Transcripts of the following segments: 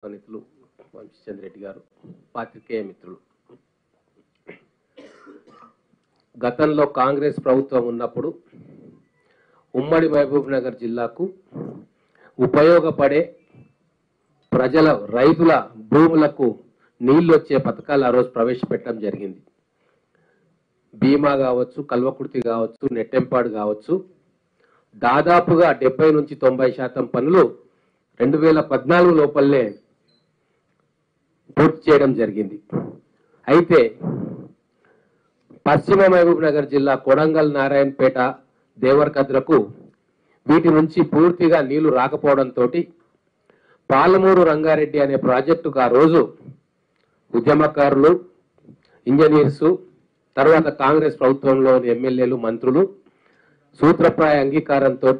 నిధులు వంశీచంద్ర రెడ్డి గారు, పాత్రికేయ మిత్రులు, గతంలో కాంగ్రెస్ ప్రభుత్వం ఉన్నప్పుడు ఉమ్మడి మహబూబ్ నగర్ జిల్లాకు ఉపయోగపడే ప్రజల రైతుల భూములకు నీళ్లు వచ్చే పథకాలు ఆ రోజు ప్రవేశపెట్టడం జరిగింది. బీమా కావచ్చు, కల్వకుర్తి కావచ్చు, నెట్టెంపాడు కావచ్చు, దాదాపుగా 70 నుంచి 90% పనులు 2014 లోపలనే పూర్తి చేయడం జరిగింది. అయితే పశ్చిమ మహబూబ్ నగర్ జిల్లా కొడంగల్, నారాయణపేట, దేవరకద్రకు వీటి నుంచి పూర్తిగా నీళ్లు రాకపోవడంతో పాలమూరు రంగారెడ్డి అనే ప్రాజెక్టుకు ఆ రోజు ఉద్యమకారులు, ఇంజనీర్సు, తర్వాత కాంగ్రెస్ ప్రభుత్వంలోని ఎమ్మెల్యేలు, మంత్రులు సూత్రప్రాయ అంగీకారంతో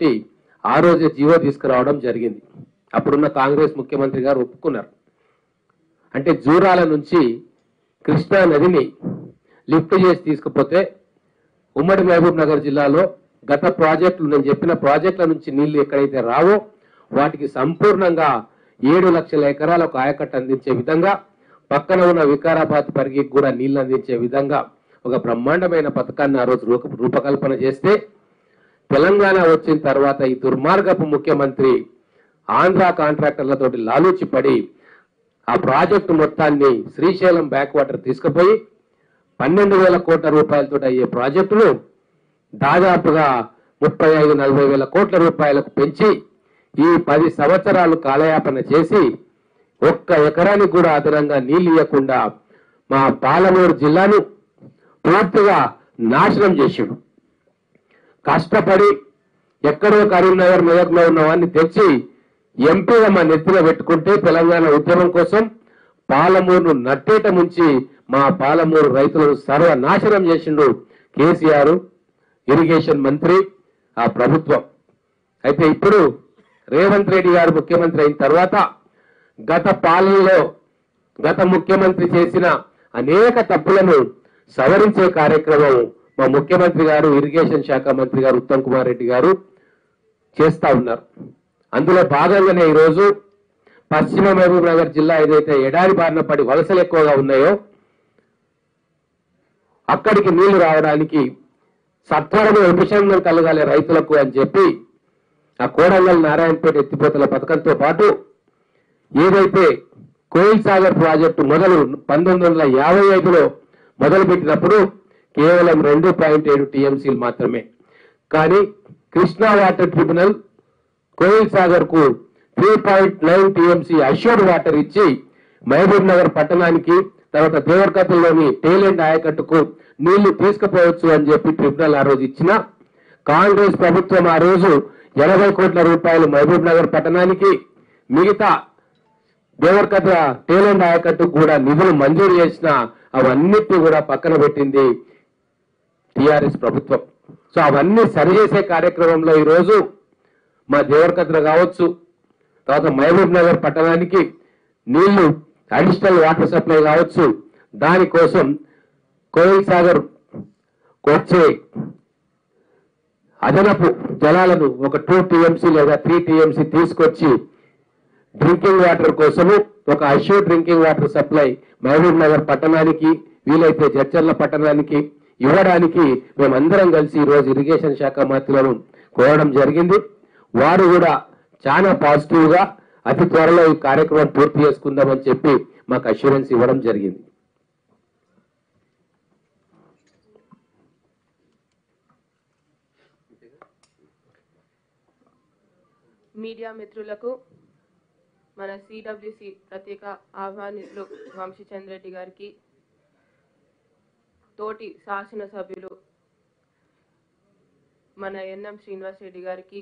ఆ రోజే జీవో తీసుకురావడం జరిగింది. అప్పుడున్న కాంగ్రెస్ ముఖ్యమంత్రి గారు ఒప్పుకున్నారు. అంటే జూరాల నుంచి కృష్ణా నదిని లిఫ్ట్ చేసి తీసుకుపోతే ఉమ్మడి మహబూబ్ నగర్ జిల్లాలో గత ప్రాజెక్టులు, నేను చెప్పిన ప్రాజెక్టుల నుంచి నీళ్లు ఎక్కడైతే రావో వాటికి సంపూర్ణంగా 7 లక్షల ఎకరాలకు ఆయకట్టు అందించే విధంగా, పక్కన ఉన్న వికారాబాద్ పరిగికి కూడా నీళ్లు అందించే విధంగా ఒక బ్రహ్మాండమైన పథకాన్ని ఆ రోజు రూపకల్పన చేస్తే, తెలంగాణ వచ్చిన తర్వాత ఈ దుర్మార్గపు ముఖ్యమంత్రి ఆంధ్ర కాంట్రాక్టర్లతోటి లాలూచి పడి ఆ ప్రాజెక్టు మొత్తాన్ని శ్రీశైలం బ్యాక్ వాటర్ తీసుకుపోయి 12,000 కోట్ల రూపాయలతో అయ్యే ప్రాజెక్టును దాదాపుగా 35-40 వేల కోట్ల రూపాయలకు పెంచి ఈ 10 సంవత్సరాలు కాలయాపన చేసి ఒక్క ఎకరానికి కూడా అదనంగా నీళ్లు ఇవ్వకుండా మా పాలమూరు జిల్లాను పూర్తిగా నాశనం చేసిండు. కష్టపడి ఎక్కడో కరీంనగర్, మెదక్లో ఉన్న వాడిని తెచ్చి ఎంపీగా మా నెత్తిన పెట్టుకుంటే తెలంగాణ ఉద్యమం కోసం పాలమూరును నట్టేట ముంచి మా పాలమూరు రైతులను సర్వనాశనం చేసిండు కేసీఆర్, ఇరిగేషన్ మంత్రి, ఆ ప్రభుత్వం. అయితే ఇప్పుడు రేవంత్ రెడ్డి గారు ముఖ్యమంత్రి అయిన తర్వాత గత పాలనలో గత ముఖ్యమంత్రి చేసిన అనేక తప్పులను సవరించే కార్యక్రమం మా ముఖ్యమంత్రి గారు, ఇరిగేషన్ శాఖ మంత్రి గారు ఉత్తమ్ కుమార్ రెడ్డి గారు చేస్తా ఉన్నారు. అందులో భాగంగానే ఈరోజు పశ్చిమ మహబూబ్ నగర్ జిల్లా ఏదైతే ఎడారి బారిన పడి వలసలు ఎక్కువగా ఉన్నాయో అక్కడికి నీళ్లు రావడానికి సత్వరమే ఉపశమనం కలగాలి రైతులకు అని చెప్పి ఆ కోడంగల్, నారాయణపేట ఎత్తిపోతల పథకంతో పాటు ఏదైతే కోయిల్ సాగర్ ప్రాజెక్టు మొదలు 1955లో మొదలుపెట్టినప్పుడు కేవలం 2.7 టీఎంసీలు మాత్రమే, కానీ కృష్ణా వాటర్ ట్రిబ్యునల్ కోయిల్ సాగర్ కు 3.9 టీఎంసీ అష్యూర్డ్ వాటర్ ఇచ్చి మహబూబ్ నగర్ పట్టణానికి, తర్వాత దేవరకథలోని టేలెంట్ ఆయకట్టుకు నీళ్లు తీసుకుపోవచ్చు అని చెప్పి ట్రిబ్యునల్ ఆ రోజు ఇచ్చిన కాంగ్రెస్ ప్రభుత్వం ఆ రోజు 80 కోట్ల రూపాయలు మహబూబ్ నగర్ పట్టణానికి, మిగతా దేవరకథ టేలెంట్ ఆయకట్టుకు కూడా నిధులు మంజూరు చేసిన అవన్నిటిని కూడా పక్కన పెట్టింది టిఆర్ఎస్ ప్రభుత్వం. సో అవన్నీ సరిచేసే కార్యక్రమంలో ఈరోజు మా దేవరకథ కావచ్చు, తర్వాత మహబూబ్ నగర్ పట్టణానికి నీళ్లు అడిషనల్ వాటర్ సప్లై కావచ్చు, దానికోసం కోయిల్ సాగర్ వచ్చే అదనపు జలాలను ఒక 2 టీఎంసీ లేదా 3 టీఎంసీ తీసుకొచ్చి డ్రింకింగ్ వాటర్ కోసము ఒక assured drinking water supply Mahabubnagar పట్టణానికి, వీలైతే జడ్చర్ల పట్టణానికి ఇవ్వడానికి మేమందరం కలిసి ఈరోజు ఇరిగేషన్ శాఖ మంత్రులను కోరడం జరిగింది. వారు కూడా చాలా పాజిటివ్ గా అతి త్వరలో ఈ కార్యక్రమం పూర్తి చేసుకుందామని చెప్పి మాకు అష్యూరెన్స్ ఇవ్వడం జరిగింది. మీడియా మిత్రులకు, మన సిడబ్ల్యూసి ప్రత్యేక ఆహ్వానితులు వంశీచంద్ర రెడ్డి గారికి, తోటి శాసనసభ్యులు మన ఎన్ఎం శ్రీనివాస్ రెడ్డి గారికి,